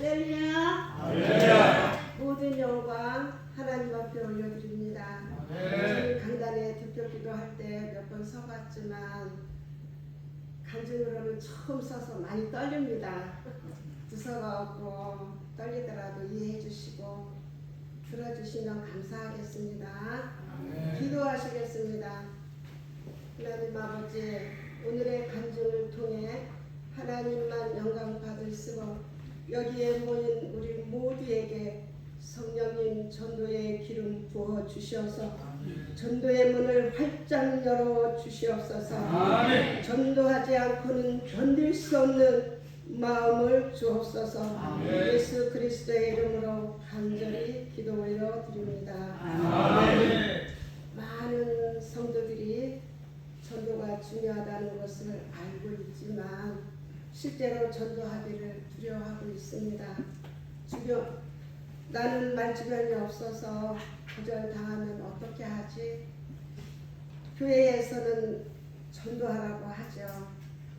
할렐루야. 할렐루야. 모든 영광 하나님 앞에 올려드립니다. 강단에 대표 기도할 때 몇 번 서봤지만 간증으로는 처음 서서 많이 떨립니다. 두서가 없고 떨리더라도 이해해 주시고 들어주시면 감사하겠습니다. 기도하시겠습니다. 하나님 아버지, 오늘의 간증을 통해 하나님만 영광 받으시고 여기에 모인 우리 모두에게 성령님 전도의 기름 부어 주시어서 전도의 문을 활짝 열어 주시옵소서. 아멘. 전도하지 않고는 견딜 수 없는 마음을 주옵소서. 아멘. 예수 그리스도의 이름으로 간절히 기도 올려 드립니다. 아멘. 많은 성도들이 전도가 중요하다는 것을 알고 있지만 실제로 전도하기를 두려워하고 있습니다. 나는 말주변이 없어서 거절당하면 어떻게 하지? 교회에서는 전도하라고 하죠.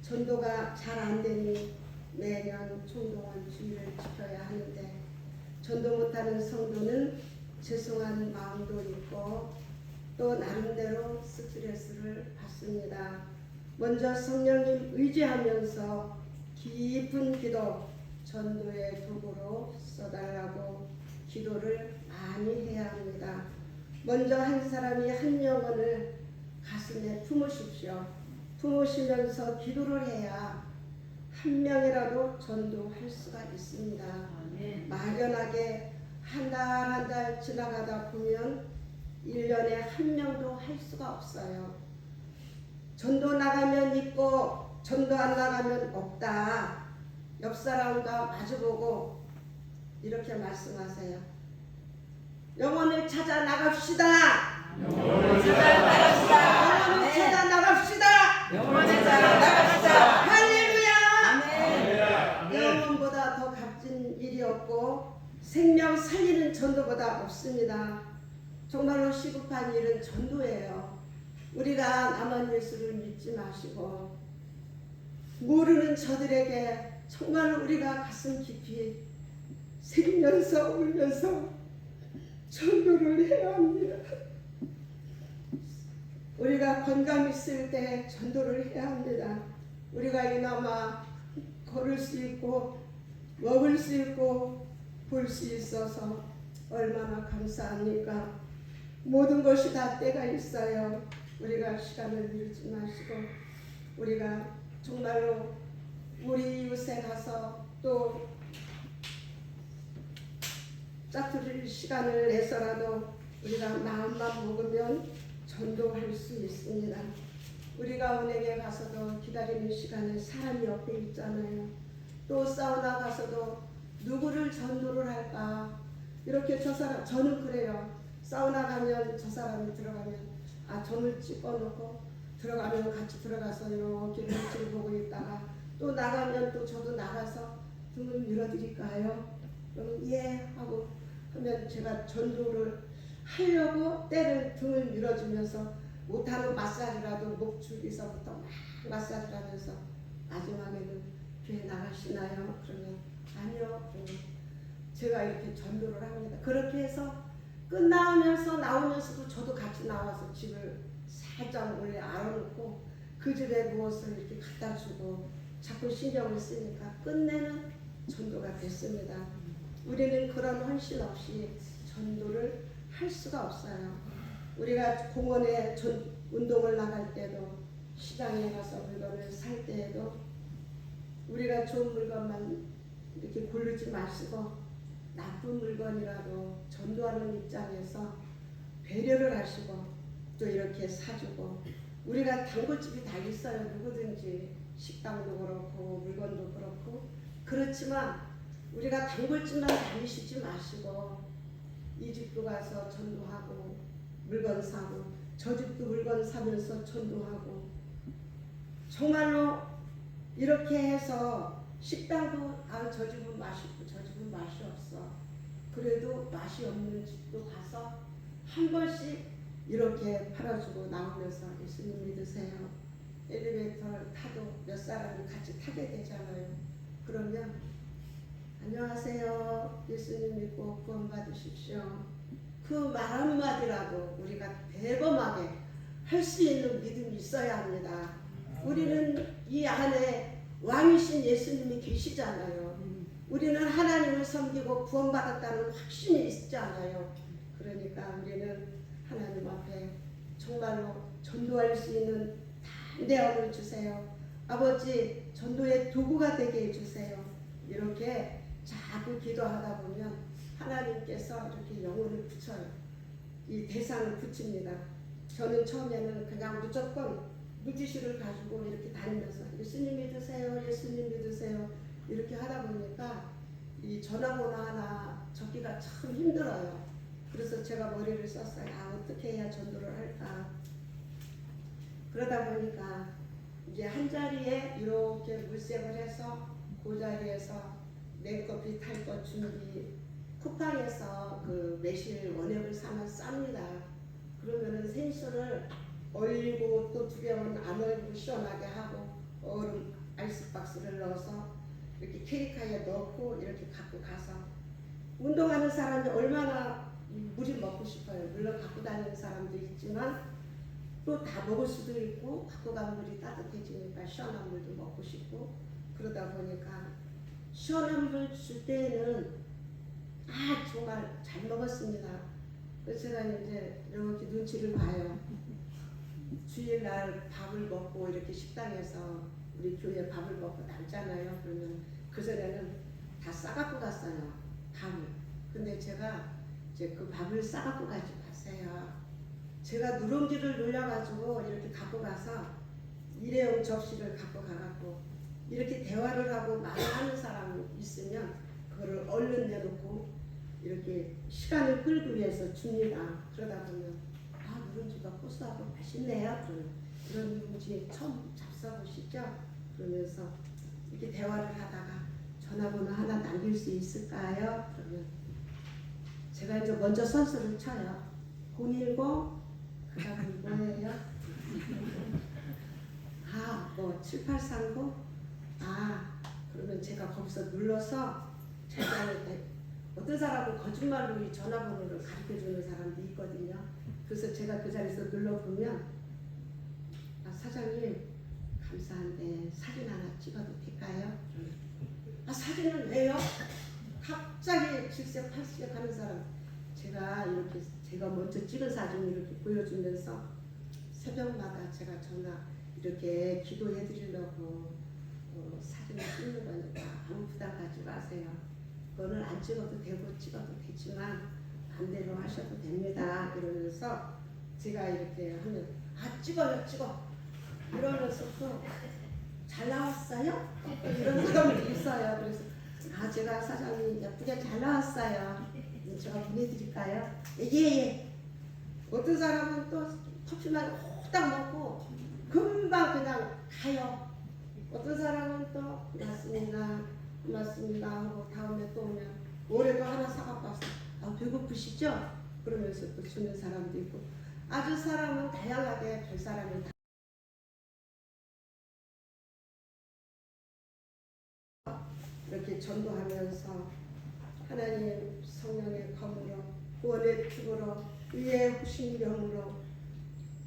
전도가 잘 안 되니 매년 총동원 주의를 지켜야 하는데 전도 못하는 성도는 죄송한 마음도 있고 또 나름대로 스트레스를 받습니다. 먼저 성령님 의지하면서 깊은 기도, 전도의 도구로 써달라고 기도를 많이 해야 합니다. 먼저 한 사람이 한 영혼을 가슴에 품으십시오. 품으시면서 기도를 해야 한 명이라도 전도할 수가 있습니다. 막연하게 한 달 한 달 지나가다 보면 1년에 한 명도 할 수가 없어요. 전도 나가면 있고 전도 안 나가면 없다. 옆 사람과 마주보고 이렇게 말씀하세요. 영혼을 찾아 나갑시다. 영혼을 찾아 나갑시다. 영혼을 찾아 나갑시다. 영혼을 찾아 나갑시다. 할렐루야. 영혼보다 더 값진 일이 없고 생명 살리는 전도보다 없습니다. 정말로 시급한 일은 전도예요. 우리가 남한 예수를 믿지 마시고 모르는 저들에게 정말 우리가 가슴 깊이 새기면서 울면서 전도를 해야 합니다. 우리가 건강 있을 때 전도를 해야 합니다. 우리가 이나마 걸을 수 있고 먹을 수 있고 볼 수 있어서 얼마나 감사합니까? 모든 것이 다 때가 있어요. 우리가 시간을 밀지 마시고 우리가 정말로 우리 이웃에 가서 또 짜투릴 시간을 내서라도 우리가 마음만 먹으면 전도할 수 있습니다. 우리가 은행에 가서도 기다리는 시간에 사람이 옆에 있잖아요. 또 사우나 가서도 누구를 전도를 할까? 이렇게 저 사람, 저는 그래요. 사우나 가면 저 사람이 들어가면 점을 찍어놓고 들어가면 같이 들어가서 이렇게 눈치를 보고 있다가 또 나가면 또 저도 나가서 등을 밀어드릴까요? 그럼 예 하고 하면 제가 전도를 하려고 때를 등을 밀어주면서 못하는 마사지라도 목줄기서부터 막 마사지를 하면서 마지막에는 교회 나가시나요? 그러면 아니요. 그러면 제가 이렇게 전도를 합니다. 그렇게 해서 끝나면서 나오면서도 저도 같이 나와서 집을 살짝 몰래 알아놓고 그 집에 무엇을 이렇게 갖다 주고 자꾸 신경을 쓰니까 끝내는 전도가 됐습니다. 우리는 그런 헌신 없이 전도를 할 수가 없어요. 우리가 공원에 운동을 나갈 때도 시장에 가서 물건을 살 때에도 우리가 좋은 물건만 이렇게 고르지 마시고 나쁜 물건이라도 전도하는 입장에서 배려를 하시고 또 이렇게 사주고 우리가 단골집이 다 있어요. 누구든지 식당도 그렇고 물건도 그렇고 그렇지만 우리가 단골집만 다니시지 마시고 이 집도 가서 전도하고 물건 사고 저 집도 물건 사면서 전도하고 정말로 이렇게 해서 식당도 저 집은 맛있고 저 집은 맛이 없어. 그래도 맛이 없는 집도 가서 한 번씩 이렇게 팔아주고 나오면서 예수님 믿으세요. 엘리베이터를 타도 몇 사람이 같이 타게 되잖아요. 그러면 안녕하세요. 예수님 믿고 구원 받으십시오. 그 말 한마디라도 우리가 대범하게 할 수 있는 믿음이 있어야 합니다. 우리는 이 안에 왕이신 예수님이 계시잖아요. 우리는 하나님을 섬기고 구원받았다는 확신이 있잖아요. 그러니까 우리는 하나님 앞에 정말로 전도할 수 있는 담대함을 주세요. 아버지, 전도의 도구가 되게 해주세요. 이렇게 자꾸 기도하다 보면 하나님께서 이렇게 영혼을 붙여요. 이 대상을 붙입니다. 저는 처음에는 그냥 무조건 물지시를 가지고 이렇게 다니면서 예수님 믿으세요, 예수님 믿으세요 이렇게 하다 보니까 이 전화번호 하나 적기가 참 힘들어요. 그래서 제가 머리를 썼어요. 어떻게 해야 전도를 할까. 그러다 보니까 이제 한 자리에 이렇게 물색을 해서 그 자리에서 냉커피 탈 것 준비, 쿠팡에서 그 매실 원액을 사면 쌉니다. 그러면은 생수를 얼리고 또 2병은 안 얼리고 시원하게 하고 얼음 아이스박스를 넣어서 이렇게 캐리카에 넣고 이렇게 갖고 가서 운동하는 사람이 얼마나 물이 먹고 싶어요. 물론 갖고 다니는 사람도 있지만 또 다 먹을 수도 있고 갖고 간 물이 따뜻해지니까 시원한 물도 먹고 싶고 그러다 보니까 시원한 물 줄 때는 정말 잘 먹었습니다. 그래서 제가 이제 이렇게 눈치를 봐요. 주일날 밥을 먹고 이렇게 식당에서 우리 교회 밥을 먹고 남잖아요. 그러면 그전에는 다 싸갖고 갔어요. 밥을. 근데 제가 이제 그 밥을 싸갖고 가지 마세요. 제가 누룽지를 눌려가지고 이렇게 갖고 가서 일회용 접시를 갖고 가갖고 이렇게 대화를 하고 말하는 사람이 있으면 그거를 얼른 내놓고 이렇게 시간을 끌기 위해서 줍니다. 그러다 보면 누룽지가 고소하고 맛있네요. 그런 누룽지 처음 잡숴보시죠. 그러면서 이렇게 대화를 하다가 전화번호 하나 남길 수 있을까요? 그러면 제가 이제 먼저 선수를 쳐요. 010 그다음에 뭐예요? 7839 그러면 제가 거기서 눌러서 어떤 사람은 거짓말로 이 전화번호를 가르쳐주는 사람도 있거든요. 그래서 제가 그 자리에서 눌러보면 사장님 감사한데 사진 하나 찍어도 될까요? 사진을 왜요? 갑자기 질색팔색 하는 사람 제가 먼저 찍은 사진을 이렇게 보여주면서 새벽마다 제가 전화 이렇게 기도해 드리려고 사진을 찍는 거니까 아무 부담 갖지 마세요. 그거는 안 찍어도 되고 찍어도 되지만 반대로 하셔도 됩니다. 이러면서 제가 이렇게 하면 찍어 이러면서 또 잘 나왔어요? 이런 사람도 있어요. 그래서 제가 사장님 예쁘게 잘 나왔어요. 제가 보내드릴까요? 예. 어떤 사람은 또 커피만 호딱 먹고 금방 그냥 가요. 어떤 사람은 또 고맙습니다 하고 다음에 또 오면 올해도 하나 사갖고 왔어. 배고프시죠? 그러면서 또 주는 사람도 있고 아주 사람은 다양하게 별 사람이 다 이렇게 전도하면서 하나님 성령의 검으로 구원의 축으로 의의 후신병으로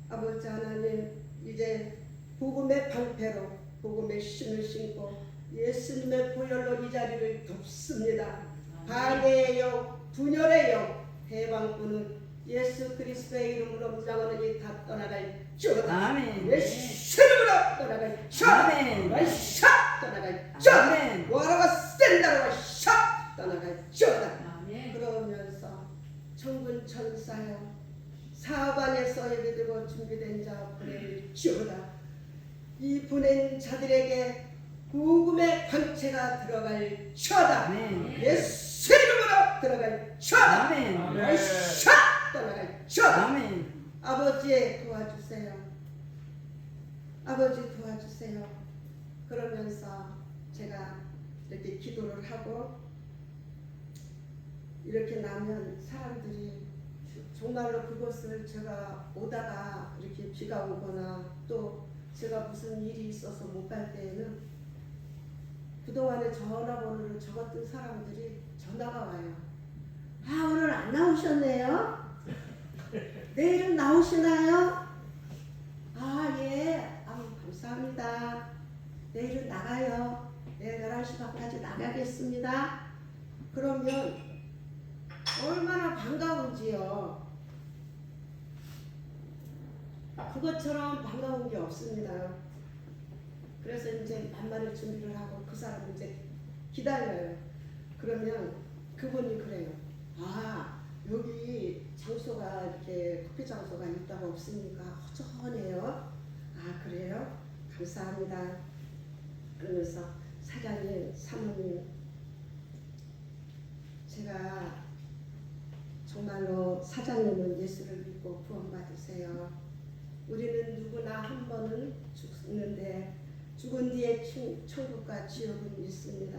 아버지 하나님 이제 복음의 방패로 복음의 신을 신고 예수님의 보혈로 이 자리를 덮습니다. 방해의 영, 분열의 영, 대방꾼은 예수 그리스도의 이름으로 무장하는 다 떠나갈지어다. 아멘. 예수 이름으로 떠나갈지어다. 아멘. 떠나갈지어다. 와라가 센다라가 샥 떠나갈지어다. 아멘. 그러면서 천군 천사여 사반에서 예비되고 준비된 자 보낼지어다. 이 보낸 자들에게 복음의 광채가 들어갈지어다. 예수 이름으로 들어갈지어다. 샥 떠나갈지어다. 아버지 도와주세요. 아버지 도와주세요. 그러면서 제가 이렇게 기도를 하고 이렇게 나면 사람들이 정말로 그곳을 제가 오다가 이렇게 비가 오거나 또 제가 무슨 일이 있어서 못 갈 때에는 그동안에 전화번호를 적었던 사람들이 전화가 와요. 아, 오늘 안 나오셨네요? 내일은 나오시나요? 아, 예. 아, 감사합니다. 내일은 나가요. 내일 11시 반까지 나가겠습니다. 그러면 얼마나 반가운지요. 그것처럼 반가운 게 없습니다. 그래서 이제 만반의 준비를 하고 그 사람 이제 기다려요. 그러면 그분이 그래요. 아, 여기 장소가 이렇게 커피 장소가 있다고 없으니까 허전해요. 아, 그래요? 감사합니다. 그러면서 사장님, 사모님, 제가 정말로 사장님은 예수를 믿고 구원받으세요. 우리는 누구나 한 번은 죽는데 죽은 뒤에 천국과 지옥은 있습니다.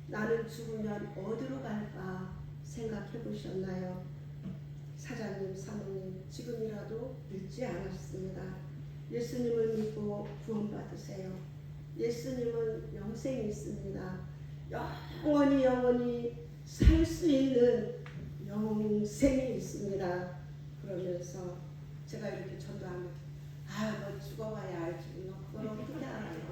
나는 죽으면 어디로 갈까 생각해 보셨나요? 사장님, 사모님, 지금이라도 늦지 않았습니다. 예수님을 믿고 구원받으세요. 예수님은 영생이 있습니다. 영원히 살 수 있는 영생이 있습니다. 그러면서 제가 이렇게 전도하면 너 죽어봐야 알지. 너 그걸 어떻게 알아요?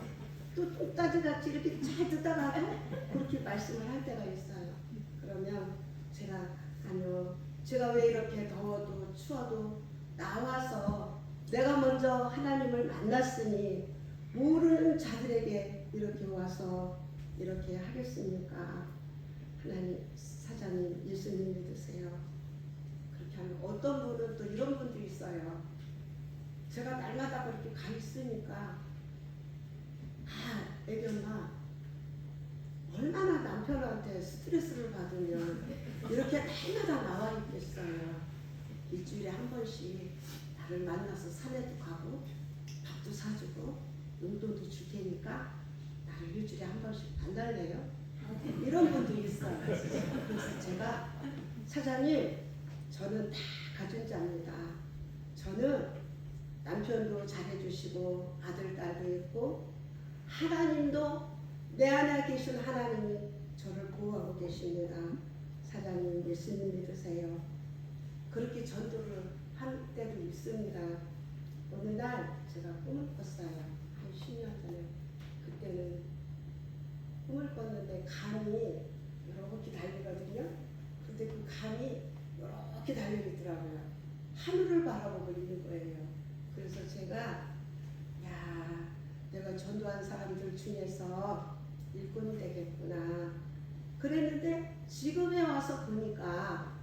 또 똑딱이같이 이렇게 잘 듣다가도 그렇게 말씀을 할 때가 있어요. 그러면 제가 아니요. 제가 왜 이렇게 더워도 추워도 나와서 내가 먼저 하나님을 만났으니 모르는 자들에게 이렇게 와서 이렇게 하겠습니까? 하나님, 사장님, 예수님 믿으세요. 그렇게 하면 어떤 분은 또 이런 분들이 있어요. 제가 날마다 그렇게 가 있으니까 애기 엄마 얼마나 남편한테 스트레스를 받으면 이렇게 날마다 나와 있겠어요. 일주일에 한 번씩 나를 만나서 산에도 가고 밥도 사주고 용돈도 줄 테니까 나를 일주일에 한 번씩 만날래요? 이런 분들이 있어요. 그래서 제가 사장님, 저는 다 가진 자입니다. 저는 남편도 잘해주시고 아들, 딸도 있고 하나님도 내 안에 계신 하나님이 저를 보호하고 계십니다. 사장님, 예수님 믿으세요. 그렇게 전도를 할 때도 있습니다. 어느 날 제가 꿈을 꿨어요. 한 10년 전에. 그때는 꿈을 꿨는데 감이 이렇게 달리거든요. 근데 그 감이 이렇게 달려있더라고요. 하늘을 바라보고 있는 거예요. 그래서 제가 내가 전도한 사람들 중에서 일꾼이 되겠구나 그랬는데 지금에 와서 보니까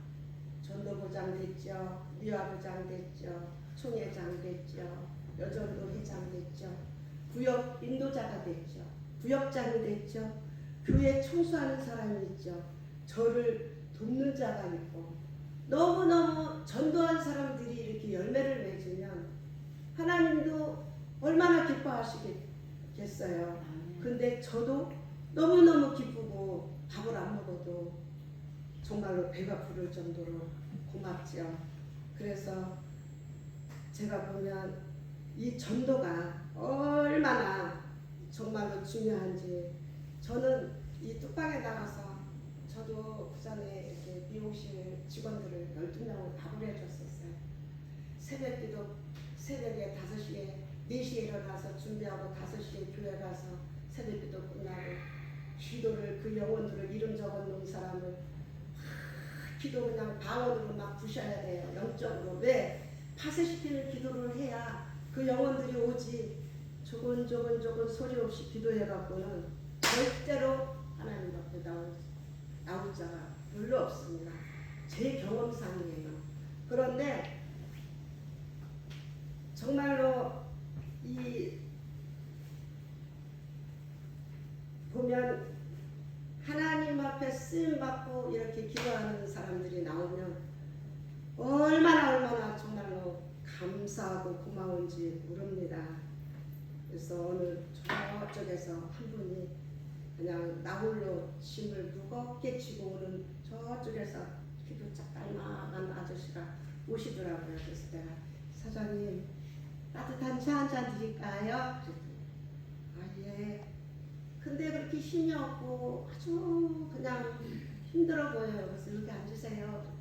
전도부장 됐죠. 미화부장 됐죠. 총회장 됐죠. 여전도 회장 됐죠. 구역 인도자가 됐죠. 구역장이 됐죠. 교회 청소하는 사람이 있죠. 저를 돕는 자가 있고 너무너무 전도한 사람들이 이렇게 열매를 맺으면 하나님도 얼마나 기뻐하시겠어요. 근데 저도 너무너무 기쁘고 밥을 안 먹어도 정말로 배가 부를 정도로 고맙죠. 그래서 제가 보면 이 전도가 얼마나 정말로 중요한지 저는 이 뚝방에 나가서 저도 그 전에 이렇게 미용실 직원들을 12명을 밥을 해줬었어요. 새벽에 5시에 4시에 일어나서 준비하고 5시에 교회 가서 새벽기도 끝나고 기도를 그 영혼들을 이름 적어놓은 사람을 기도 그냥 방언으로 막 부셔야 돼요. 영적으로. 왜? 파쇄시키는 기도를 해야 그 영혼들이 오지. 조곤조곤 소리 없이 기도해갖고는 절대로 하나님 앞에 나올 자가 별로 없습니다. 제 경험상이에요. 그런데 정말로 이 보면 하나님 앞에 쓰임받고 이렇게 기도하는 사람들이 나오면 얼마나 정말로 감사하고 고마운지 모릅니다. 그래서 어느 저쪽에서 한 분이 그냥 나홀로 짐을 무겁게 지고 오는 저쪽에서 키도 작달만한 아저씨가 오시더라고요. 그래서 내가 사장님 따뜻한 차 한 잔 드릴까요? 그랬더니 예. 근데 그렇게 힘이 없고 아주 그냥 힘들어 보여요. 그래서 이렇게 앉으세요.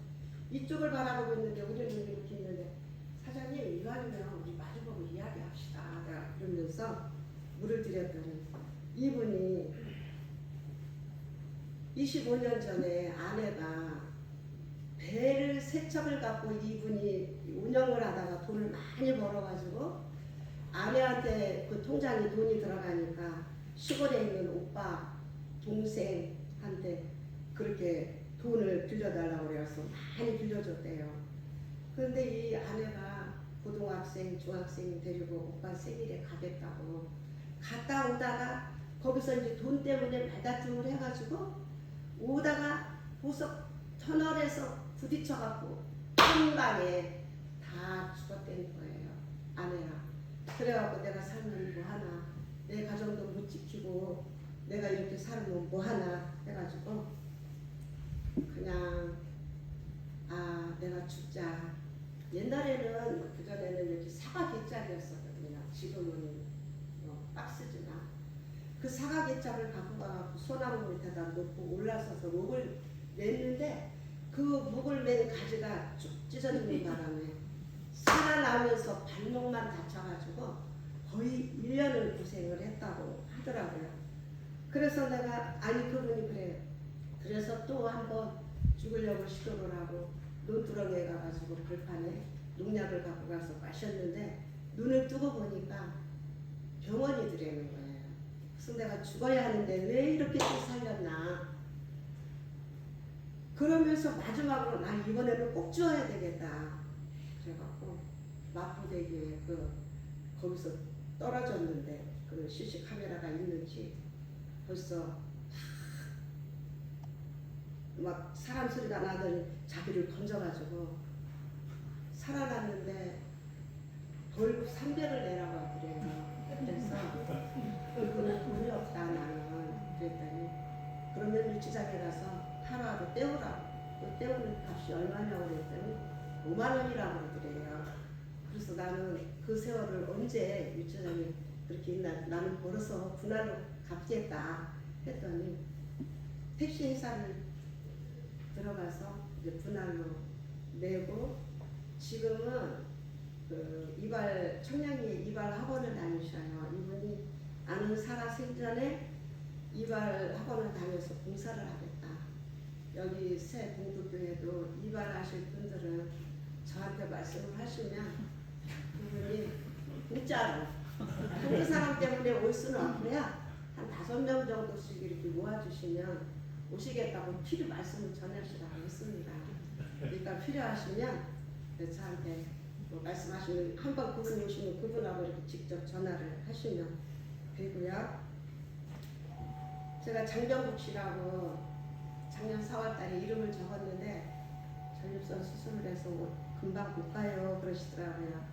이쪽을 바라보고 있는데 우리는 이렇게 있는데 사장님 이왕이면 우리 마주보고 이야기합시다. 내가 그러면서 물을 드렸더니 이분이 25년 전에 아내가 배를 세 척을 갖고 이분이 운영을 하다가 돈을 많이 벌어가지고 아내한테 그 통장에 돈이 들어가니까 시골에 있는 오빠 동생한테 그렇게 돈을 빌려달라고 그래서 많이 빌려줬대요. 그런데 이 아내가 고등학생, 중학생 데리고 오빠 생일에 가겠다고 갔다 오다가 거기서 이제 돈 때문에 말다툼을 해가지고 오다가 보석 터널에서 부딪혀갖고 한 방에 다 죽었다는 거예요. 아내가. 그래갖고 내가 살면 뭐하나, 내 가정도 못 지키고 내가 이렇게 살면 뭐하나 해가지고 그냥 내가 죽자. 옛날에는 그전에는 이렇게 사과 갯장이었었거든요. 지금은 박스지만 그 사과 갯장을 갖고 가갖고 소나무 밑에다 놓고 올라서서 목을 냈는데 그 목을 맨 가지가 쭉 찢어지는 바람에 살아나면서 발목만 다쳐가지고 거의 1년을 고생을 했다고 하더라고요. 그래서 내가 그분이 그래요. 그래서 또 한번 죽으려고 시도를 하고 논두렁에 가가지고 벌판에 농약을 갖고 가서 마셨는데 눈을 뜨고 보니까 병원이더라는 거예요. 그래서 내가 죽어야 하는데 왜 이렇게 또 살렸나. 그러면서 마지막으로 나 이번에는 꼭 죽어야 되겠다. 그래갖고 마포대교에 거기서 떨어졌는데 그 CC 카메라가 있는지 벌써 막 사람 소리가 나더니 자기를 던져가지고 살아났는데 벌금 300을 내라고 하더래요. 그래서 그거는 돈이 없다 나는 그랬더니 그러면 유치장에 가서 하루하루 떼우라고. 그 떼우는 값이 얼마냐고 그랬더니 5만 원이라고 그러더래요. 그래서 나는 그 세월을 언제 유치장에 그렇게 나는 벌어서 분할로 갚겠다 했더니 택시 회사를 들어가서 이제 분할로 내고 지금은 그 청량리에 이발 학원을 다니셔요. 이분이 아는 살아 생전에 이발 학원을 다녀서 봉사를 하겠다. 여기 새 공부교회도 이발하실 분들은 저한테 말씀을 하시면 그분이 공짜로 한두 사람 때문에 올 수는 없고요. 한 5명 정도씩 이렇게 모아주시면 오시겠다고 필요 말씀을 전하시라고 했습니다. 그러니까 필요하시면 저한테 말씀하시면 한번 그분이 오시면 그분하고 이렇게 직접 전화를 하시면 되고요. 제가 장병국 씨라고 작년 4월달에 이름을 적었는데 전립선 수술을 해서 금방 못 가요 그러시더라고요.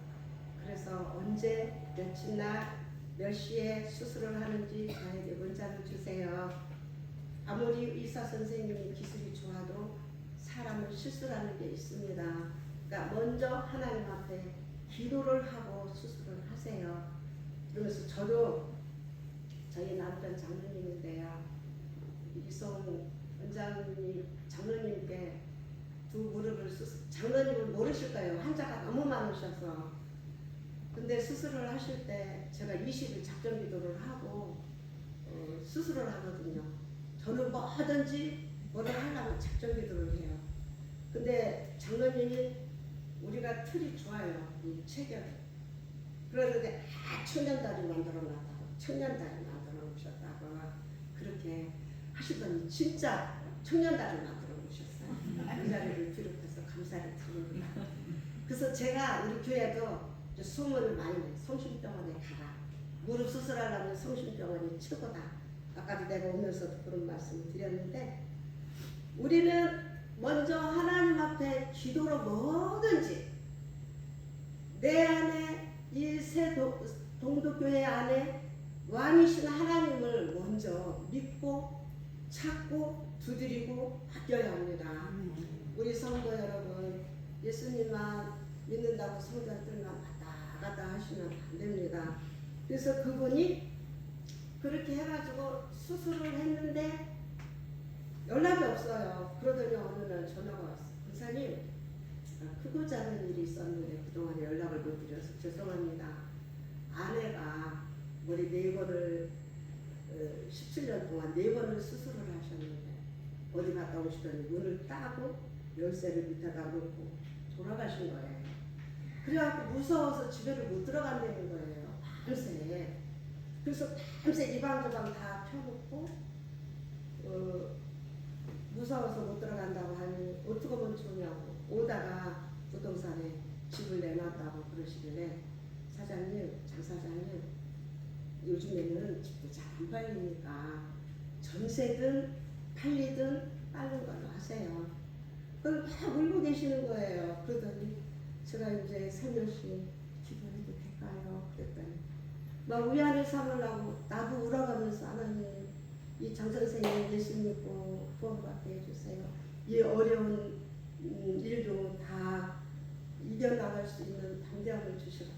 그래서 언제 며칠 날 몇 시에 수술을 하는지 저에게 문자를 주세요. 아무리 의사 선생님이 기술이 좋아도 사람은 실수라는 게 있습니다. 그러니까 먼저 하나님 앞에 기도를 하고 수술을 하세요. 그러면서 저도 저희 남편 장로님인데요. 이성 원장님 장로님께 두 무릎을 장로님을 모르실 거예요. 환자가 너무 많으셔서. 근데 수술을 하실 때 제가 20일 작전 기도를 하고 수술을 하거든요. 저는 뭐든지 뭐를 하려면 작전 기도를 해요. 근데 장로님이 우리가 틀이 좋아요. 이 체결. 그러는데 천년다리 만들어 놨다고 천년다리 만들어 놓으셨다고 그렇게 하시더니 진짜 천년다리 만들어 놓으셨어요. 이 자리를 비롯해서 감사를 드립니다. 그래서 제가 우리 교회도 소문을 많이 내요. 성심병원에 가라. 무릎 수술하려면 성심병원이 최고다. 아까도 내가 오면서도 그런 말씀을 드렸는데 우리는 먼저 하나님 앞에 기도로 뭐든지 내 안에 이 새 동도교회 안에 왕이신 하나님을 먼저 믿고 찾고 두드리고 바뀌어야 합니다. 우리 성도 여러분 예수님만 믿는다고 성전 뜰만 갔다 갔다 하시면 안 됩니다. 그래서 그분이 그렇게 해가지고 수술을 했는데 연락이 없어요. 그러더니 어느 날 전화가 왔어요. 권사님, 크고 작은 일이 있었는데 그동안 연락을 못 드려서 죄송합니다. 아내가 머리 4번을 17년 동안 4번을 수술을 하셨는데 어디 갔다 오시더니 문을 따고 열쇠를 밑에다 놓고 돌아가신 거예요. 그래갖고 무서워서 집에를 못 들어간다는 거예요. 밤새. 그래서 밤새 이 방 저 방 다 펴놓고 무서워서 못 들어간다고 하니 어떻게 하면 좋냐고 오다가 부동산에 집을 내놨다고 그러시길래 사장님, 장 사장님 요즘에는 집도 잘 안 팔리니까 전세든 팔리든 빠른 걸로 하세요. 그걸 막 울고 계시는 거예요. 그러더니 제가 이제 살며시 기도해도 될까요? 그랬더니 막 위안을 삼으려고 나도 울어가면서 하나님 이 장 선생님 예수 믿고 구원받게 해주세요. 이 어려운 일도 다 이겨나갈 수 있는 담대함을 주시라.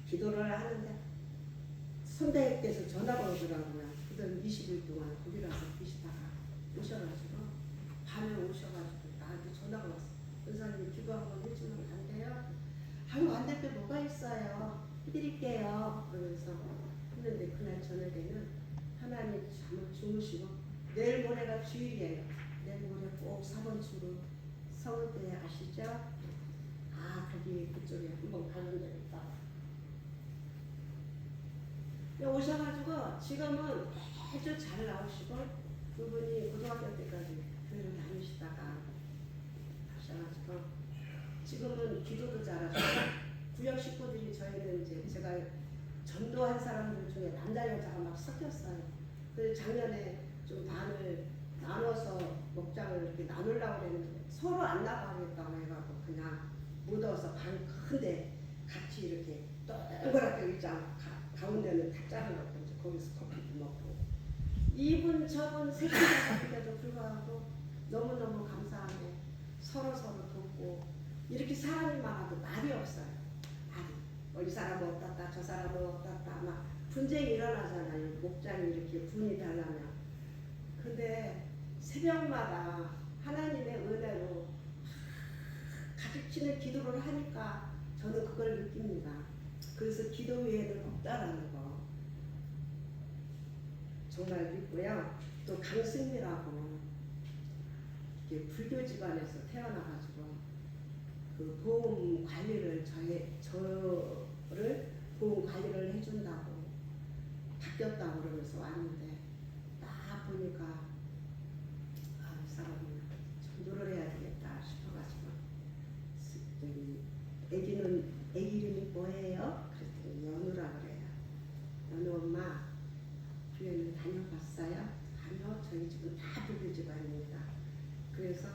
기도를 하는데 선배께서 전화가 오더라고요. 그다음 20일 동안 거기 가서 계시다가 오셔가지고 밤에 오셔가지고 나한테 전화가 왔어요. 권사님 기도 한번 해주면 안 돼요? 아유 안 될 게 뭐가 있어요. 해드릴게요. 그러면서 했는데 그날 저녁에는 하나님 잠을 주무시고 내일 모레가 주일이에요. 내일 모레 꼭 4번 출구 서울대 아시죠? 아 거기 그쪽에 한번 가는 데있다. 오셔가지고 지금은 아주 잘 나오시고 그분이 고등학교 때까지 교회를 다니시다가 하셔가지고 지금은 기도도 잘하시고 구역 식구들이 저희는 이제 제가 전도한 사람들 중에 남자 여자가 막 섞였어요. 그래서 작년에 좀 반을 나눠서 목장을 이렇게 나누려고 했는데 서로 안 나가겠다고 해가지고 그냥 묻어서 반 큰데 같이 이렇게 동그랗게 의자 가운데는 다 잘라놓고 이제 거기서 커피도 먹고 이분 저분 새끼들한테도 불구하고 너무너무 감사하게 서로 돕고 이렇게 사람이 많아도 말이 없어요. 말이 이 사람은 어떻다 저 사람은 어떻다 막 분쟁이 일어나잖아요. 목장이 이렇게 분이 달라면. 근데 새벽마다 하나님의 은혜로 가득치는 기도를 하니까 저는 그걸 느낍니다. 그래서 기도 외에는 없다라는 거 정말 믿고요. 또 강승미라고 이렇게 불교 집안에서 태어나가지고 그 보험 관리를 저를 보험 관리를 해준다고 바뀌었다고 그러면서 왔는데 딱 보니까 이 사람은 전도를 해야 되겠다 싶어가지고 애기 이름이 뭐예요? 그랬더니 연우라 그래요. 연우 엄마 교회는 다녀봤어요? 아니요, 저희 집은 다 불교 집안입니다. 그래서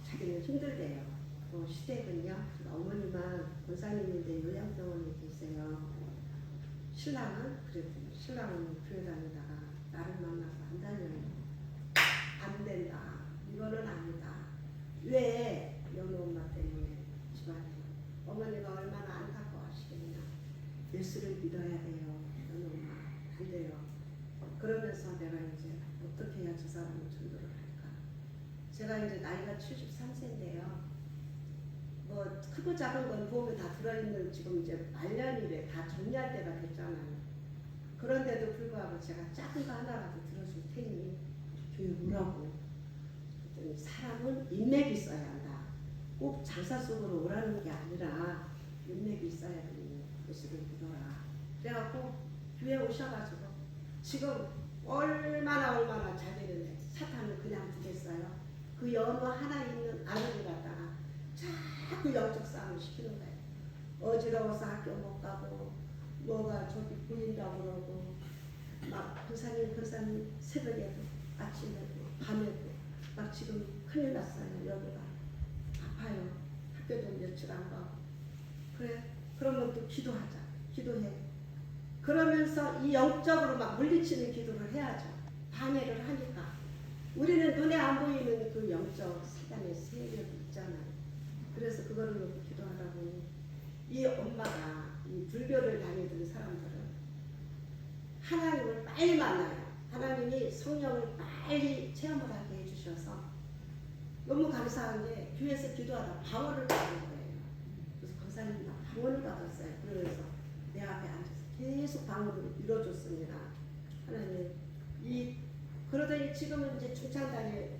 자기는 힘들대요. 시댁은요, 어머니만 권사님인데 요양병원에 계세요. 신랑은 그랬더니 신랑은 교회 다니다가 나를 만나서 안 다녀요. 안 된다. 이거는 아니다. 왜 연우 엄마 때문에 집안에 어머니가 얼마나 안타까워하시겠냐. 예수를 믿어야 돼요. 연우 엄마 안 돼요. 그러면서 내가 이제 어떻게 해야 저 사람을 전도를 할까. 제가 이제 나이가 73세인데요. 뭐 크고 작은 건 보험에 다 들어있는 지금 이제 말년이래 다 정리할 때가 됐잖아요. 그런데도 불구하고 제가 작은 거 하나라도 들어줄 테니 교회 오라고. 그랬더니 사람은 인맥이 있어야 한다. 꼭 장사 속으로 오라는 게 아니라 인맥이 있어야 되니 예수를 믿어라. 그래갖고 교회 오셔가지고 지금 얼마나 잘 되는데 사탄은 그냥 두겠어요. 그 연우 하나 있는 아들을 갖다가 자꾸 영적 싸움을 시키는 거예요. 어지러워서 학교 못 가고 뭐가 저기 보인다고 그러고 막 권사님 새벽에도 아침에도 밤에도 막 지금 큰일 났어요. 연우가 아파요. 학교도 며칠 안 가고. 그래 그러면 또 기도하자. 기도해. 그러면서 이 영적으로 막 물리치는 기도를 해야죠. 방해를 하니까. 우리는 눈에 안 보이는 그 영적 사단의 세력이 있잖아요. 그래서 그거를 놓고 기도하다 보니 이 엄마가 이 불교를 다니던 사람들은 하나님을 빨리 만나요. 하나님이 성령을 빨리 체험을 하게 해주셔서 너무 감사한 게 교회에서 기도하다 방언을 받은 거예요. 그래서 권사님이 방언을 받았어요. 그러면서 내 앞에 앉아서 계속 방언을 이뤄줬습니다. 하나님 그러더니 지금은 이제 중창단에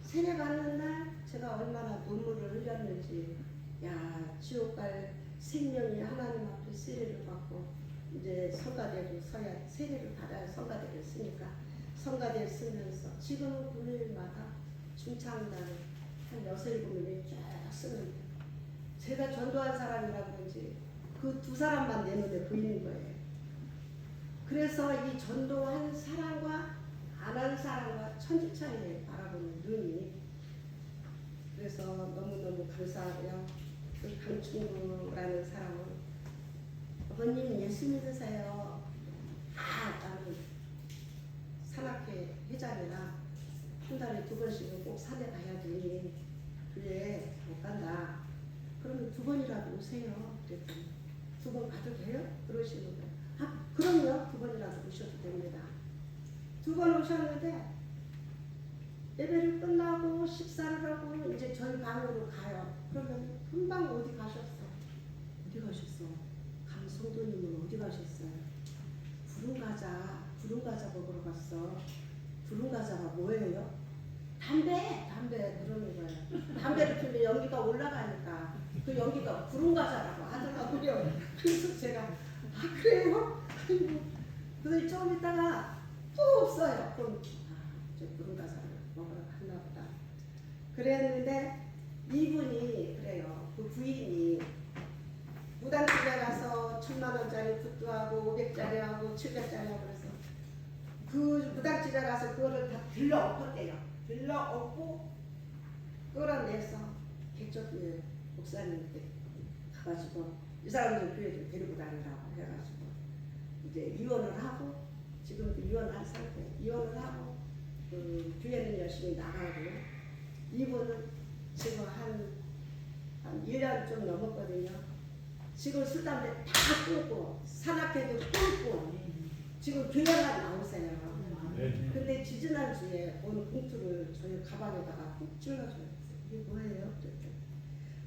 세례 받는 날 제가 얼마나 눈물을 흘렸는지, 야, 지옥 갈 생명이 하나님 앞에 세례를 받고 이제 성가대로 서야 세례를 받아야 성가대를 쓰니까 성가대를 쓰면서 지금은 금요일마다 중창단을 한 6-7명이 쫙 쓰는데 제가 전도한 사람이라 그런지 그 2사람만 내 눈에 보이는 거예요. 그래서 이 전도한 사람과 안 한 사람과 천지차이에 바라보는 눈이, 그래서 너무너무 감사하고요. 그 강충구라는 사람은 아버님 예수 믿으세요. 나는 산악회 회장이라 한 달에 2번씩은 꼭 산에 가야지 교회에 못 간다. 그러면 2번이라도 오세요. 그랬더니 2번 가도 돼요? 그러시는 거예요. 아, 그럼요. 2번이라도 오셔도 됩니다. 2번 오셨는데 예배를 끝나고 식사를 하고 이제 저희 방으로 가요. 그러면 금방 어디 가셨어? 어디 가셨어? 강성도님은 어디 가셨어요? 부름과자 먹으러 갔어. 부름과자가 뭐예요? 담배 그러는 거예요. 담배를 피우면 연기가 올라가니까 그 연기가 부름과자라고 하더라고요. 그래서 제가 그래요? 그래서 좀 있다가 또 없어요. 그럼 저 부름과자를 먹으러 갔나 보다. 그랬는데 이분이 그래요. 그 부인이 무당집에 가서 1000만원짜리 굿도 하고 500짜리 하고 700짜리 하고 그래서 그 무당집에 가서 그거를 다 들러 엎었대요. 들러 엎고 끌어내서 개척교회 목사님한테 가가지고 이 사람들 교회 좀 데리고 다니라고 해가지고 이제 이혼을 하고 지금도 이혼한 상태. 이혼을 하고 그 교회는 열심히 나가고요. 이분은 지금 한 1년 좀 넘었거든요. 지금 술, 담배 다 끊고 산악회도 끊고 지금 교회만 나오세요. 근데 지지난주에 어느 봉투를 저희 가방에다가 꼭 찔러줘요. 이게 뭐예요? 그랬더니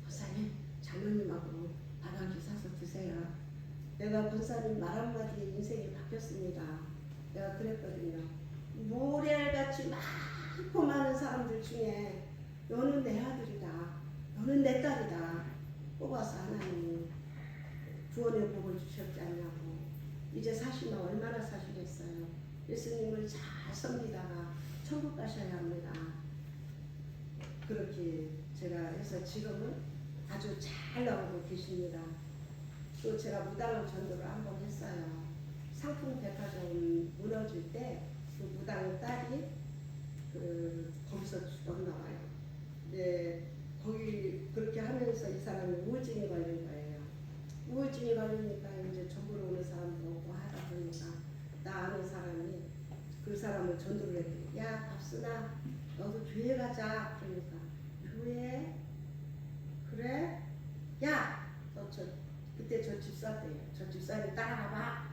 권사님 장로님하고 밥 한 끼 사서 드세요. 내가 권사님 말 한마디에 인생이 바뀌었습니다. 내가 그랬거든요. 모래알같이 많고 많은 사람들 중에 너는 내 아들이다. 너는 내 딸이다. 뽑아서 하나님이 구원의 복을 주셨지 않냐고. 이제 사시면 얼마나 사시겠어요. 예수님을 잘 섬기다가 천국 가셔야 합니다. 그렇게 제가 해서 지금은 아주 잘 나오고 계십니다. 또 제가 무당을 전도를 한번 했어요. 상품 백화점 무너질 때 그 무당 딸이 거기서 죽었나 봐요. 네, 거기 그렇게 하면서 이 사람이 우울증이 걸린 거예요. 우울증이 걸리니까 이제 전부로 오는 사람도 없고 하다 보니까 나 아는 사람이 그 사람을 전도를 했더니 야 밥순아 너도 교회 가자. 그러니까 교회? 그래? 야 너 그때 저 집사때예요. 저 집사님 따라가봐.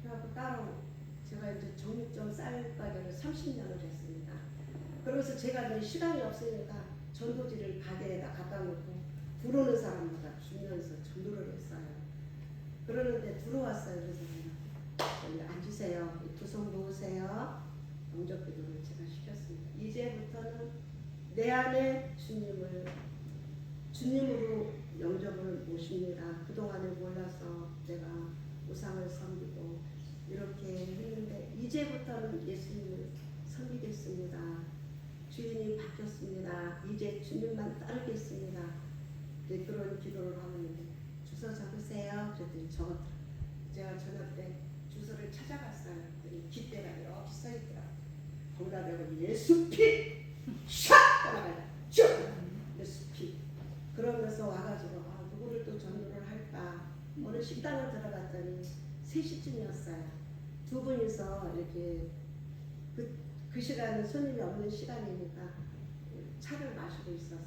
그래갖고 따라오고 제가 이제 정육점 쌀 가게를 30년을 했습니다. 그러면서 제가 이제 시간이 없으니까 전도지를 가게에다 갖다 놓고 들어오는 사람마다 주면서 전도를 했어요. 그러는데 들어왔어요. 그래서 제가 앉으세요. 두 손 모으세요. 영접기도를 제가 시켰습니다. 이제부터는 내 안에 주님으로 영접을 모십니다. 그동안에 몰라서 내가 우상을 섬기고 이렇게 했는데 이제부터는 예수님을 섬기겠습니다. 주인이 바뀌었습니다. 이제 주님만 따르겠습니다. 네, 그런 기도를 하고 있는데 주소 적으세요. 그랬더니 적었더라고요. 제가 저녁 때 주소를 찾아갔어요. 그랬더니 깃대가 이렇게 써있더라고요. 거기다 대고 예수피! 샥! 떠나가요. 쭉! 예수피! 그러면서 와가지고 누구를 또 전도를 할까. 어느 식당을 들어갔더니 3시쯤이었어요. 두 분이서 이렇게 그 시간은 손님이 없는 시간이니까 차를 마시고 있어서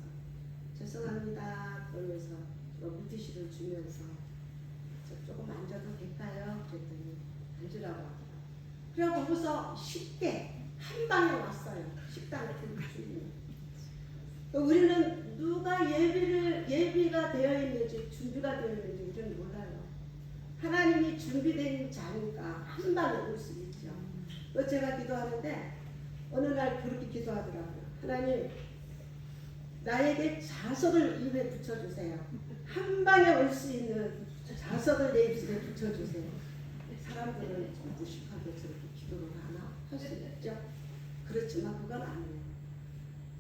죄송합니다 그러면서 물티슈를 주면서 저 조금 앉아도 될까요? 그랬더니 앉으라고 하더라고요. 그래서 거기서 쉽게 한 방에 왔어요. 식당에 주인이. 우리는 누가 예비가 되어 있는지 준비가 되어 있는지 우리는 몰라요. 하나님이 준비된 자니까 한 방에 올 수 있죠. 또 제가 기도하는데 어느 날 그렇게 기도하더라고요. 하나님, 나에게 자석을 입에 붙여주세요. 한 방에 올 수 있는 자석을 내 입술에 붙여주세요. 사람들은 좀 무식하게 저렇게 기도를 하나 할 수 있죠. 그렇지만 그건 아니에요.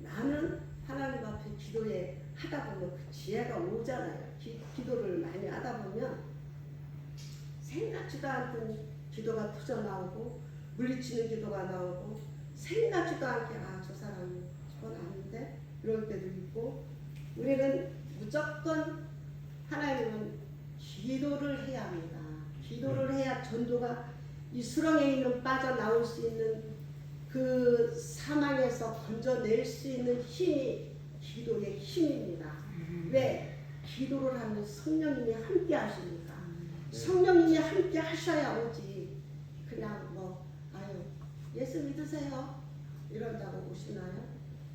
나는 하나님 앞에 기도에 하다 보면 그 지혜가 오잖아요. 기도를 많이 하다 보면 생각지도 않던 기도가 터져 나오고 물리치는 기도가 나오고 생각지도 않게 저 사람이 저건 아닌데 이럴 때도 있고 우리는 무조건 하나님은 기도를 해야 합니다. 기도를 해야 전도가 이 수렁에 있는 빠져나올 수 있는 그 사망에서 건져낼 수 있는 힘이 기도의 힘입니다. 왜? 기도를 하면 성령님이 함께 하십니까? 성령님이 함께 하셔야 오지. 그냥 예수 믿으세요 이런다고 오시나요?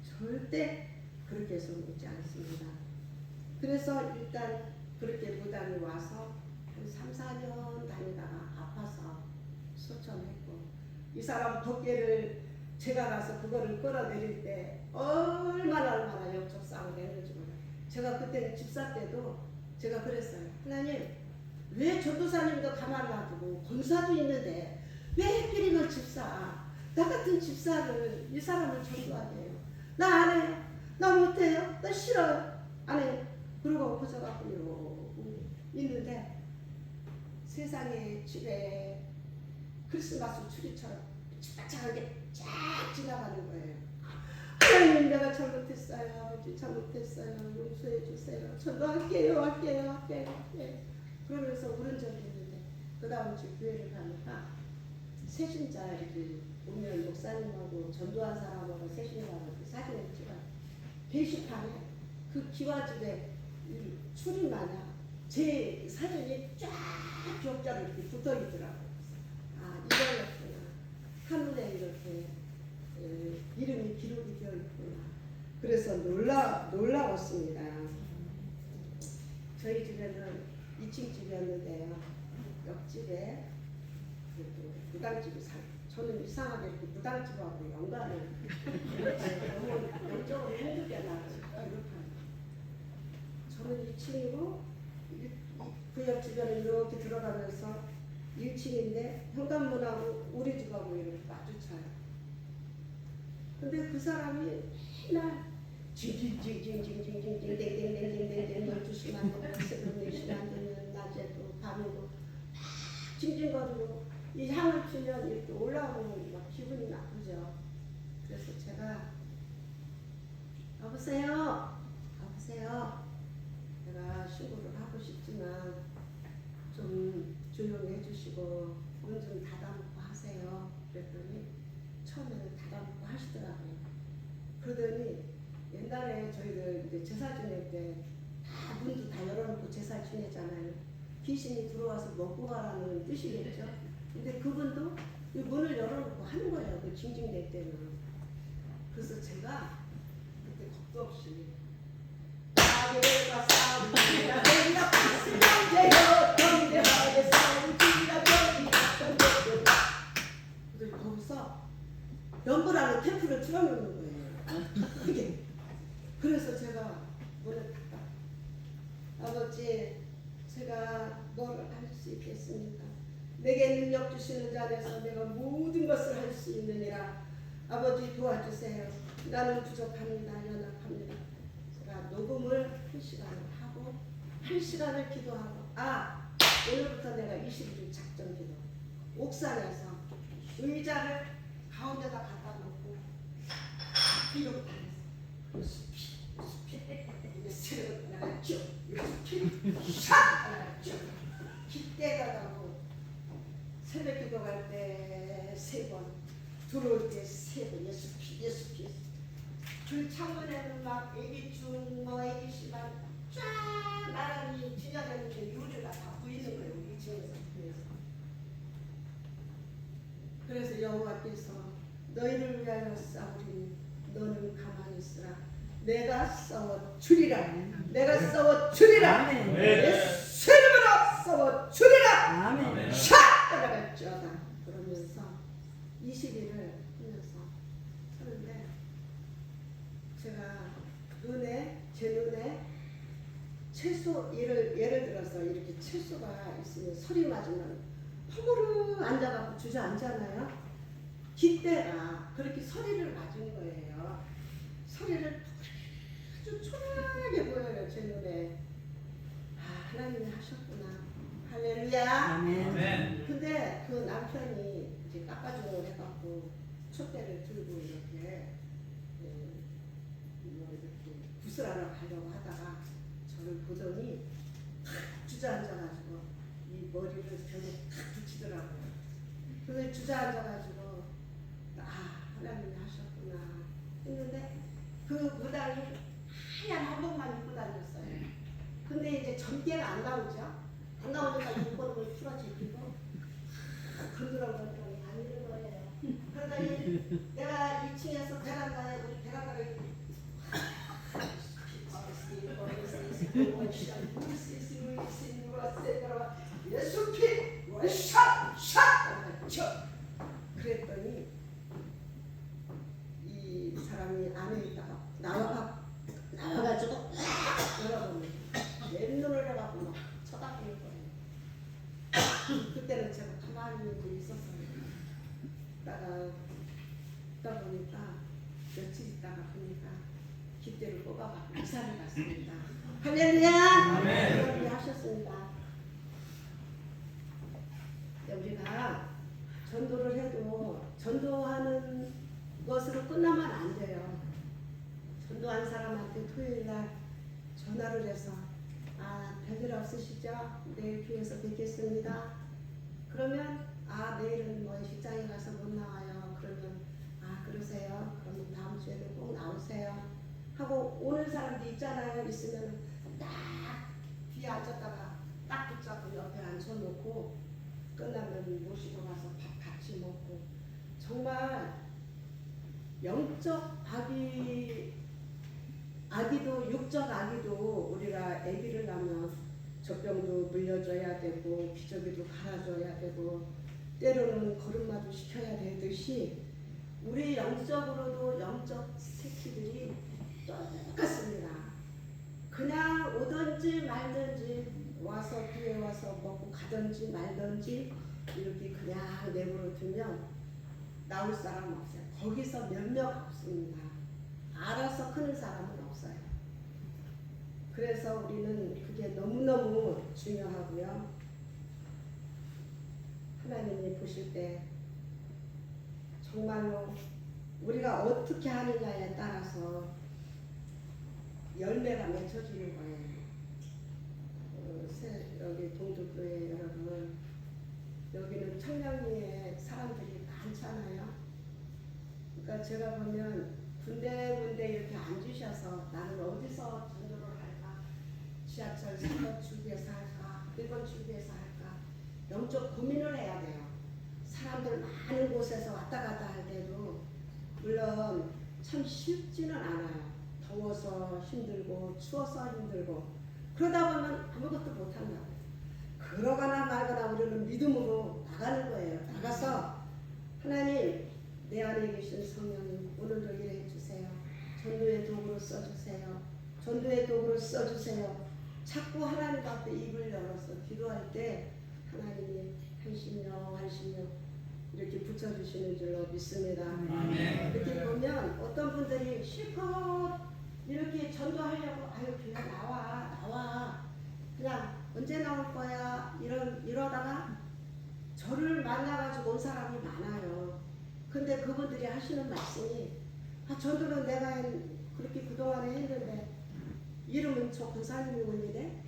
절대 그렇게 해서 오지 않습니다. 그래서 일단 그렇게 무당이 와서 한 3, 4년 다니다가 아파서 소천했고 이 사람 덮개를 제가 가서 그거를 끌어내릴 때 얼마나 역적상을 했는지 몰라요. 제가 그때 집사 때도 제가 그랬어요. 하나님, 왜 전도사님도 가만 놔두고 권사도 있는데 왜 해필이면 집사? 나 같은 집사를 이 사람을 전도하게 해요. 나 안 해요. 나 못해요. 나 싫어요. 안 해요. 그러고 고쳐갖고 이러고 있는데 세상에 집에 크리스마스 추리처럼 차차하게 쫙 지나가는 거예요. 하나님, 내가 잘못했어요. 아버지 잘못했어요. 용서해 주세요. 저도 할게요. 그러면서 울은 적이 있는데 그 다음 주 교회를 가니까 세신자 이렇게 오면 목사님하고 전도한 사람하고 세신자하고 사진을 찍어요. 게시판에 그 기와집에 출입 마냥 제 사진이 쫙 격자로 이렇게 붙어 있더라고요. 이거였구나. 하늘에 이렇게 이름이 기록이 되어 있구나. 그래서 놀라웠습니다. 저희 집에는 2층 집이었는데요. 옆집에 무당집이 저는 이상하게 이렇게 무당집하고 연관을 너무 영적으로 힘들게 나가요. 저는 2층이고 그 옆집에는 이렇게 들어가면서 1층인데 현관문하고 우리 집하고 이렇게 마주쳐요. 근데 그 사람이 맨날 징징징징징징징징징징징징 12시만 되면 새벽 4시만 되면 낮에도 밤에도 징징거리고 이 향을 피면 이렇게 올라오면 막 기분이 나쁘죠. 그래서 제가 여보세요. 내가 신고를 하고 싶지만 좀 조용히 해주시고 문 좀 닫아놓고 하세요. 그랬더니 처음에는 닫아놓고 하시더라고요. 그러더니 옛날에 저희들 이제 제사 지낼 때 다 문도 다 열어놓고 제사 지내잖아요. 귀신이 들어와서 먹고 가라는 뜻이겠죠. 근데 그분도 이 문을 열어놓고 하는 거예요. 그 징징댈 때는. 그래서 제가 그때 겁도 없이 거기서 연보라는 템플을 틀어놓는 거예요. 그게. 그래서 제가 문을 닫다. 아버지, 제가 뭘 할 수 있겠습니까? 내게 능력 주시는 자 안에서 내가 모든 것을 할 수 있느니라. 아버지 도와주세요. 나는 부족합니다. 연약합니다. 제가 녹음을 1시간을 하고 1시간을 기도하고 오늘부터 내가 21일 작전 기도 옥상에서 의자를 가운데다 갖다 놓고 이렇게 숲이 새로 내가 쭉 숲이 샥 깃대가 가고 새벽 기도 갈 때 3번 들어올 때 3번 예수피 그 창문에는 막 애기충 애기 씨발 쫙 나란히 지나다니는 유리가 다 보이는 거예요. 2층에서 그래서 여호와께서 너희를 위하여 싸우리니 너는 가만히 있으라. 내가 싸워 주리라. 내가 싸워 주리라. 아멘. 예수 이름으로 싸워 주리라. 아멘. 샤! 따라갈지어다. 그러면서 20일을 하면서 하는데 제가 제 눈에 채소 예를 들어서 이렇게 채소가 있으면 설이 맞으면 허무르 앉아갖고 주저앉잖아요. 깃대가 그렇게 서리를 맞은 거예요. 서리를 아주 초라하게 보여요. 제 눈에. 아, 하나님이 하셨구나. 할렐루야. 아멘. 아멘. 근데 그 남편이 이제 깎아주고 해갖고 촛대를 들고 이렇게 뭐 이렇게 구슬하러 가려고 하다가 저를 보더니 탁 주저앉아가지고 이 머리를 벽에 탁 붙이더라고요. 그래서 주저앉아가지고 하나님이 하셨구나 했는데 그 무당이 하얀 한복만 입고 다녔어요. 근데 이제 전개가 안 나오죠. 안 나오니까 이걸음을 풀어제끼고 건드렁건드렁 다니는 거예요. 그러더니 내가 2층에서 베란다에 우리 베란다를 예수피 샷 그랬더니 이 사람이 안에 있다가 나와가지고 여러분 맨눈을 해갖고 막 쳐다보는 거예요. 그때는 제가 가만히 있었어요. 있다 보니까 며칠 있다가 보니까 깃대를 뽑아갖고 이사를 갔습니다. 할렐루야! 아멘. 그렇게 하셨습니다. 우리가 전도를 해도 전도하는 것으로 끝나면 안 돼요. 전도한 사람한테 토요일날 전화를 해서 별일 없으시죠? 내일 교회에서 뵙겠습니다. 그러면 내일은 뭐 직장에 가서 못 나와요. 그러면 그러세요. 그러면 다음 주에는 꼭 나오세요. 하고 오는 사람도 있잖아요. 있으면 딱 뒤에 앉았다가 딱 붙잡고 옆에 앉혀놓고 끝나면 모시고 가서 밥 같이 먹고 정말 영적 아기도 육적 아기도 우리가 아기를 낳으면 젖병도 물려줘야 되고 기저귀도 갈아줘야 되고 때로는 걸음마도 시켜야 되듯이 우리 영적으로도 영적 새끼들이 똑같습니다. 그냥 오든지 말든지 와서 교회 와서 먹고 가든지 말든지 이렇게 그냥 내버려 두면 나올 사람 없어요. 거기서 몇 명 없습니다. 알아서 크는 사람은 없어요. 그래서 우리는 그게 너무너무 중요하고요. 하나님이 보실 때 정말로 우리가 어떻게 하느냐에 따라서 열매가 맺혀지는 거예요. 여기 동두교회 여러분, 여기는 청량리에 사람들이 많잖아요. 그러니까 제가 보면 군데군데 이렇게 앉으셔서 나는 어디서 전도를 할까? 지하철 3번 출구에서 할까? 1번 출구에서 할까? 영적 고민을 해야 돼요. 사람들 많은 곳에서 왔다 갔다 할 때도 물론 참 쉽지는 않아요. 더워서 힘들고 추워서 힘들고 그러다 보면 아무것도 못한다고. 그러거나 말거나 우리는 믿음으로 나가는 거예요. 나가서 하나님 내 안에 계신 성령님 오늘도 일해 주세요. 전도의 도구로 써주세요. 전도의 도구로 써주세요. 자꾸 하나님 앞에 입을 열어서 기도할 때 하나님이 한심령 이렇게 붙여주시는 줄로 믿습니다. 아멘. 이렇게 보면 어떤 분들이 실컷 이렇게 전도하려고 교회 나와 그냥 언제 나올 거야 이러다가 저를 만나가지고 온 사람이 많아요. 근데 그분들이 하시는 말씀이 전도는 내가 그렇게 그동안에 했는데 이름은 저 권사님이 올리네?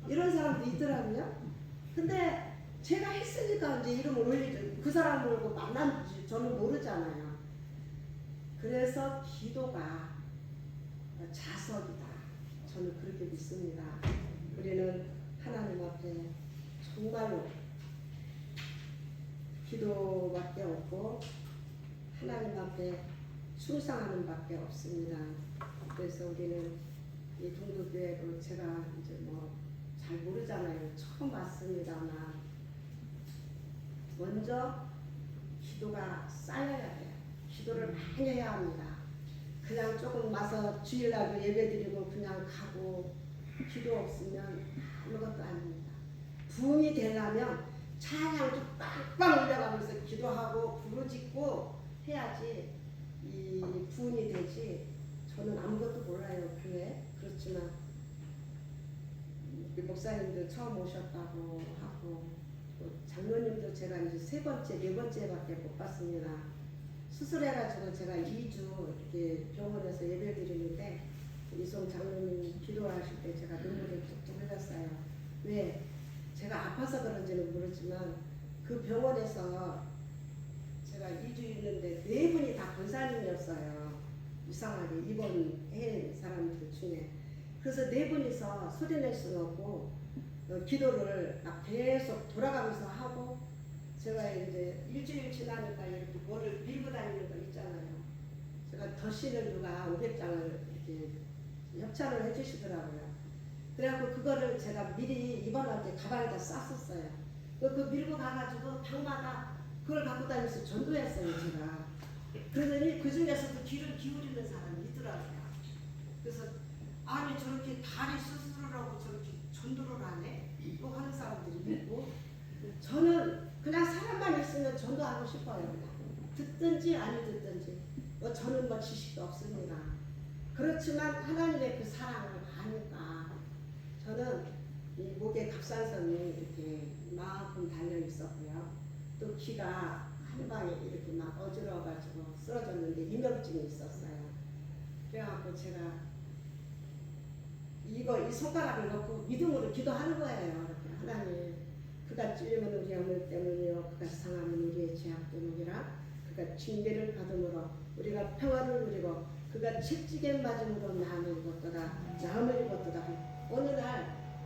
이런 사람도 있더라고요. 근데 제가 했으니까 이제 이름을 올리죠. 그 사람을 모르고 만난지 저는 모르잖아요. 그래서 기도가 자석이다. 저는 그렇게 믿습니다. 우리는 하나님 앞에 정말로 기도밖에 없고 하나님 앞에 충성하는 밖에 없습니다. 그래서 우리는 이 동도교회로 제가 이제 뭐 잘 모르잖아요. 처음 왔습니다만 먼저 기도가 쌓여야 돼요. 기도를 많이 해야 합니다. 그냥 조금 와서 주일날도 예배드리고 그냥 가고 기도 없으면 아무것도 아닙니다. 부흥이 되려면 찬양도 빵빵 올려가면서 기도하고 부르짖고 해야지 이 부흥이 되지. 저는 아무것도 몰라요. 교회. 그렇지만 목사님도 처음 오셨다고 하고 또 장로님도 제가 이제 세 번째, 네 번째밖에 못 봤습니다. 수술해가지고 제가 2주 이렇게 병원에서 예배 드리는데 이송 장로님 기도하실 때 제가 눈물을 뚝뚝 흘렸어요. 왜? 제가 아파서 그런지는 모르지만 그 병원에서 제가 2주 있는데 4분이 다 권사님이었어요. 이상하게 입원해 사람들 중에. 그래서 4분이서 소리낼 수는 없고 기도를 막 계속 돌아가면서 하고 제가 이제 일주일 지나니까 이렇게 뭐를 밀고 다니는 거 있잖아요. 제가 덧신을 누가 500장을 이렇게 협찬을 해주시더라고요. 그래갖고 그거를 제가 미리 입원할 때 가방에다 쌌었어요. 그 밀고 가가지고 방마다 그걸 갖고 다니면서 전도했어요, 제가. 그러더니 그 중에서도 귀를 기울이는 사람이 있더라고요. 그래서 아니 저렇게 다리 수술을 하고 저렇게 전도를 하네? 또 하는 사람들이 있고 저는 그냥 사람만 있으면 전도하고 싶어요. 그냥. 듣든지 아니 듣든지 저는 뭐 지식도 없습니다. 그렇지만 하나님의 그 사랑을 아니까 저는 이 목에 갑상선이 이렇게 이만큼 달려 있었고요. 또 귀가 한 방에 이렇게 막 어지러워가지고 쓰러졌는데 이명증이 있었어요. 그래갖고 제가 이 손가락을 넣고 믿음으로 기도하는 거예요. 이렇게 하나님, 그가 찔림은 우리 어물 때문이요, 그가 상함은 우리의 죄악 때문이라. 그가 징계를 받음으로 우리가 평화를 누리고 그가 채찍에 맞음으로 나음을 입었도다.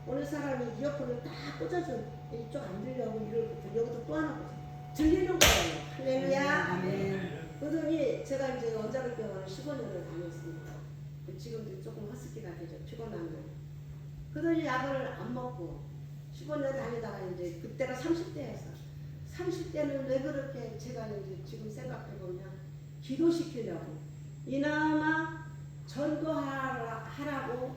어느 사람이 이어폰을 딱 꽂아준 이쪽 안 들려고 이러고 여기도 또 하나 꽂아 들리는 거예요. 할렐루야. 그러더니 제가 이제 원자력병원을 15년을 다녔습니다. 지금도 조금 허스키가 되죠. 피곤하면. 그러더니 약을 안 먹고 15년 다니다가 이제 그때가 30대였어. 30대는 왜 그렇게 제가 이제 지금 생각해보면 기도시키려고 이나마 전도하라고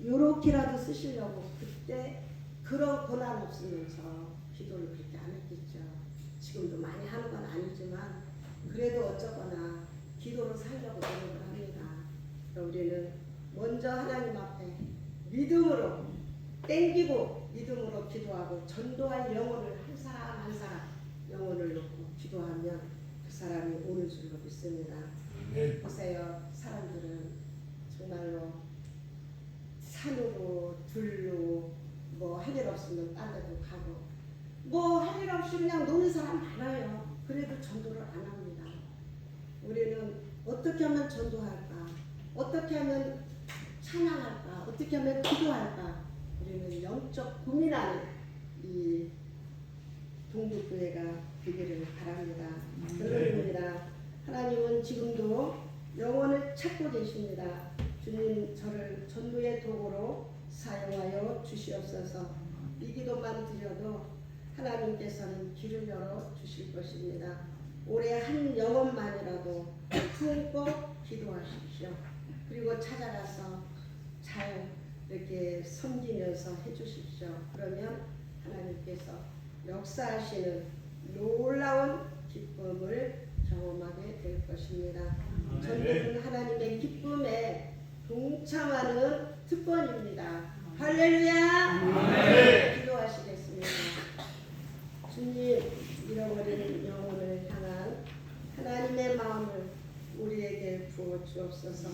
요렇게라도 쓰시려고 그때 그런 고난 없으면서 기도를 그렇게 안 했겠죠. 지금도 많이 하는 건 아니지만 그래도 어쩌거나 기도로 살려고 노력을 합니다. 우리는 먼저 하나님 앞에 믿음으로 땡기고 믿음으로 기도하고 전도할 영혼을 한 사람 한 사람 영혼을 놓고 기도하면 그 사람이 오는 줄로 믿습니다. 보세요. 사람들은 정말로 산으로 들로 뭐 할 일 없으면 딴 데도 가고 뭐 할 일 없이 그냥 노는 사람 많아요. 그래도 전도를 안 합니다. 우리는 어떻게 하면 전도할까? 어떻게 하면 찬양할까? 어떻게 하면 기도할까? 우리는 영적 고민하는 이 동북교회가 되기를 바랍니다. 그렇습니다. 하나님은 지금도 영혼을 찾고 계십니다. 주님 저를 전도의 도구로 사용하여 주시옵소서. 이 기도만 드려도 하나님께서는 길을 열어 주실 것입니다. 올해 한 영혼만이라도 품고 기도하십시오. 그리고 찾아가서 잘 이렇게 섬기면서 해주십시오. 그러면 하나님께서 역사하시는 놀라운 기쁨을 경험하게 될 것입니다. 전도는 하나님의 기쁨에 동참하는 특권입니다. 할렐루야! 기도하시겠습니다. 주님, 잃어버리는 영혼을 향한 하나님의 마음을 우리에게 부어 주옵소서.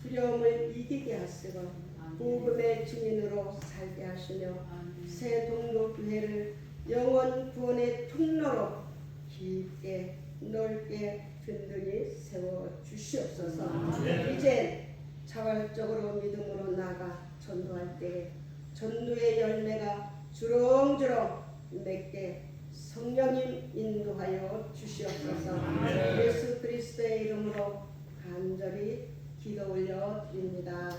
두려움을 이기게 하시고 복음의 증인으로 살게 하시며 새 동로교회를 영원 구원의 통로로 깊게 넓게 든든히 세워 주시옵소서. 이제 자발적으로 믿음으로 나가 전도할 때 전도의 열매가 주렁주렁 맺게 성령님 인도하여 주시옵소서. 아멘. 예수 그리스도의 이름으로 간절히 기도 올려 드립니다.